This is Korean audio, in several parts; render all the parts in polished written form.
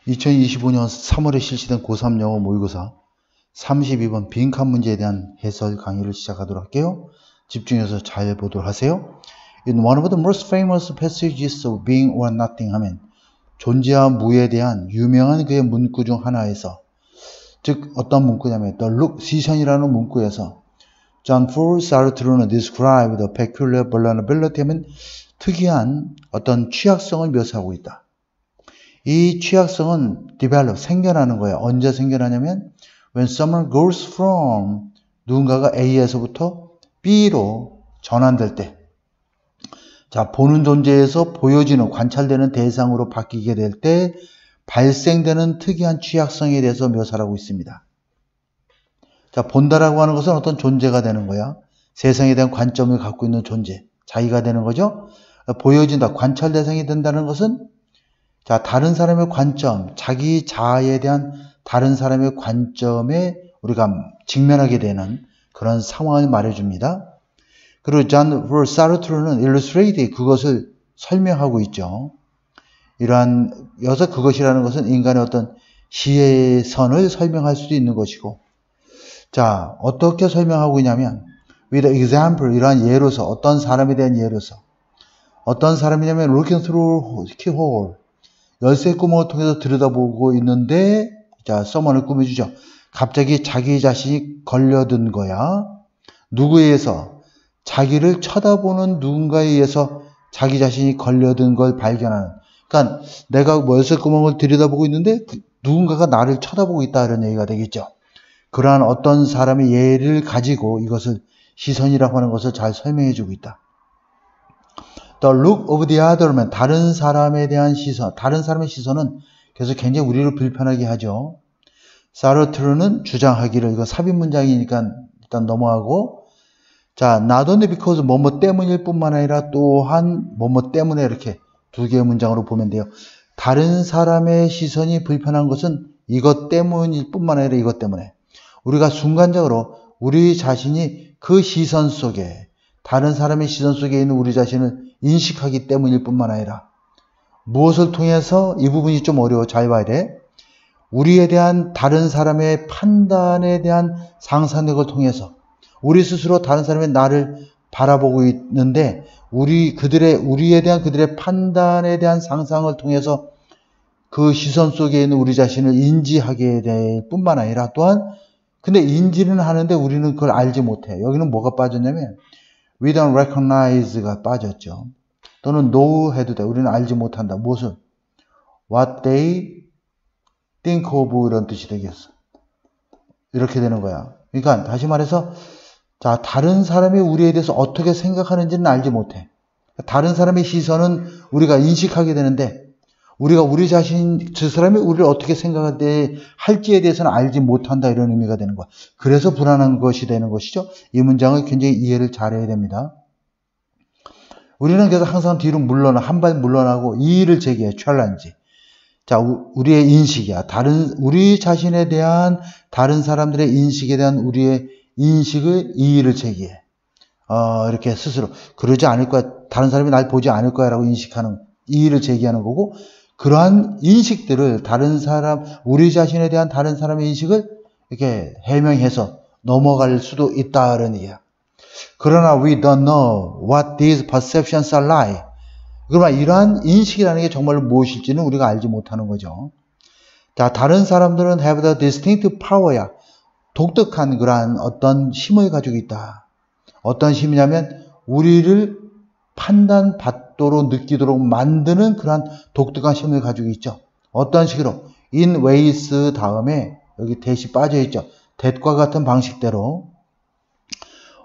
2025년 3월에 실시된 고3 영어 모의고사 32번 빈칸 문제에 대한 해설 강의를 시작하도록 할게요. 집중해서 잘 보도록 하세요. In one of the most famous passages of being or nothing 하면 존재와 무에 대한 유명한 그의 문구 중 하나에서, 즉 어떤 문구냐면 The Look, 시선이라는 문구에서 Jean-Paul Sartre는 describe the peculiar vulnerability 하면 특이한 어떤 취약성을 묘사하고 있다. 이 취약성은 develop, 생겨나는 거예요. 언제 생겨나냐면 when someone goes from, 누군가가 A에서부터 B로 전환될 때, 자, 보는 존재에서 보여지는, 관찰되는 대상으로 바뀌게 될 때 발생되는 특이한 취약성에 대해서 묘사를 하고 있습니다. 자, 본다라고 하는 것은 어떤 존재가 되는 거야. 세상에 대한 관점을 갖고 있는 존재, 자기가 되는 거죠. 보여진다, 관찰 대상이 된다는 것은, 자, 다른 사람의 관점, 자기 자아에 대한 다른 사람의 관점에 우리가 직면하게 되는 그런 상황을 말해줍니다. 그리고 잔-폴 사르트르는 illustrate, 그것을 설명하고 있죠. 이러한, 여기서 그것이라는 것은 인간의 어떤 시선을 설명할 수도 있는 것이고, 자, 어떻게 설명하고 있냐면 with example, 이러한 예로서, 어떤 사람에 대한 예로서, 어떤 사람이냐면 looking through keyhole, 열쇠 구멍을 통해서 들여다보고 있는데, 자, someone을 꾸며주죠. 갑자기 자기 자신이 걸려든 거야. 누구에 의해서? 자기를 쳐다보는 누군가에 의해서 자기 자신이 걸려든 걸 발견하는. 그러니까 내가 열쇠 구멍을 들여다보고 있는데 누군가가 나를 쳐다보고 있다, 이런 얘기가 되겠죠. 그러한 어떤 사람의 예를 가지고 이것을 시선이라고 하는 것을 잘 설명해 주고 있다. The look of the other man, 다른 사람에 대한 시선, 다른 사람의 시선은 그래서 굉장히 우리를 불편하게 하죠. 사르트르는 주장하기를, 이거 삽입 문장이니까 일단 넘어가고, 자, not only because 뭐뭐 때문일 뿐만 아니라 또한 뭐뭐 때문에, 이렇게 두 개의 문장으로 보면 돼요. 다른 사람의 시선이 불편한 것은 이것 때문일 뿐만 아니라 이것 때문에, 우리가 순간적으로 우리 자신이 그 시선 속에, 다른 사람의 시선 속에 있는 우리 자신을 인식하기 때문일 뿐만 아니라, 무엇을 통해서, 이 부분이 좀 어려워, 잘 봐야 돼. 우리에 대한 다른 사람의 판단에 대한 상상력을 통해서 우리 스스로 다른 사람의 나를 바라보고 있는데, 우리에 대한 그들의 판단에 대한 상상을 통해서 그 시선 속에 있는 우리 자신을 인지하게 될 뿐만 아니라, 또한 근데 인지는 하는데 우리는 그걸 알지 못해. 여기는 뭐가 빠졌냐면 we don't recognize가 빠졌죠. 또는 know 해도 돼. 우리는 알지 못한다. 무엇을? what they think of, 이런 뜻이 되겠어. 이렇게 되는 거야. 그러니까 다시 말해서, 자, 다른 사람이 우리에 대해서 어떻게 생각하는지는 알지 못해. 다른 사람의 시선은 우리가 인식하게 되는데, 우리가 우리 자신, 저 사람이 우리를 어떻게 생각할지에 대해서는 알지 못한다, 이런 의미가 되는 거야. 그래서 불안한 것이 되는 것이죠. 이 문장을 굉장히 이해를 잘해야 됩니다. 우리는 그래서 항상 뒤로 한 발 물러나고 이의를 제기해, 챌린지. 자, 우리의 인식이야. 우리 자신에 대한 다른 사람들의 인식에 대한 우리의 인식을, 이의를 제기해. 이렇게 스스로. 그러지 않을 거야. 다른 사람이 날 보지 않을 거야 라고 인식하는, 이의를 제기하는 거고, 그러한 인식들을 우리 자신에 대한 다른 사람의 인식을 이렇게 해명해서 넘어갈 수도 있다는 얘기야. 그러나 we don't know what these perceptions are like. 그러나 이러한 인식이라는 게 정말로 무엇일지는 우리가 알지 못하는 거죠. 자, 다른 사람들은 have the distinct power야. 독특한 그러한 어떤 힘을 가지고 있다. 어떤 힘이냐면 우리를 판단받도록 느끼도록 만드는 그러한 독특한 힘을 가지고 있죠. 어떤 식으로? in ways 다음에 여기 that이 빠져있죠. that과 같은 방식대로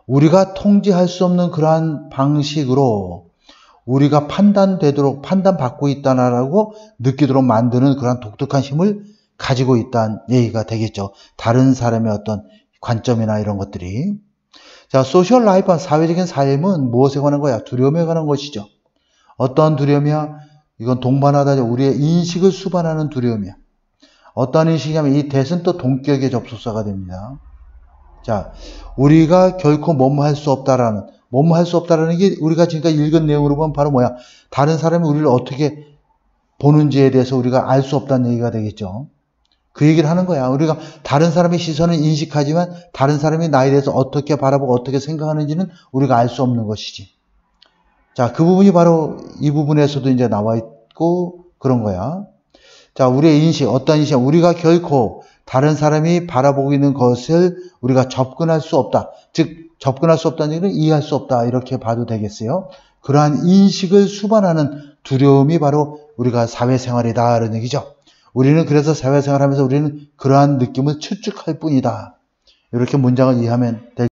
우리가 통제할 수 없는 그러한 방식으로 우리가 판단받고 있다라고 느끼도록 만드는 그런 독특한 힘을 가지고 있다는 얘기가 되겠죠. 다른 사람의 어떤 관점이나 이런 것들이. 자, 소셜 라이프, 사회적인 삶은 무엇에 관한 거야? 두려움에 관한 것이죠. 어떤 두려움이야? 이건 동반하다, 우리의 인식을 수반하는 두려움이야. 어떤 인식이냐면 이 that은 또 동격의 접속사가 됩니다. 자, 우리가 결코 뭐뭐 할 수 없다라는 게 우리가 지금까지 읽은 내용으로 보면 바로 뭐야? 다른 사람이 우리를 어떻게 보는지에 대해서 우리가 알 수 없다는 얘기가 되겠죠. 그 얘기를 하는 거야. 우리가 다른 사람의 시선을 인식하지만 다른 사람이 나에 대해서 어떻게 바라보고 어떻게 생각하는지는 우리가 알 수 없는 것이지. 자, 그 부분이 바로 이 부분에서도 이제 나와 있고 그런 거야. 자, 우리의 인식, 어떤 인식, 우리가 결코 다른 사람이 바라보고 있는 것을 우리가 접근할 수 없다. 즉, 접근할 수 없다는 얘기는 이해할 수 없다. 이렇게 봐도 되겠어요. 그러한 인식을 수반하는 두려움이 바로 우리가 사회생활이다. 이런 얘기죠. 우리는 그래서 사회생활하면서 우리는 그러한 느낌을 추측할 뿐이다. 이렇게 문장을 이해하면 될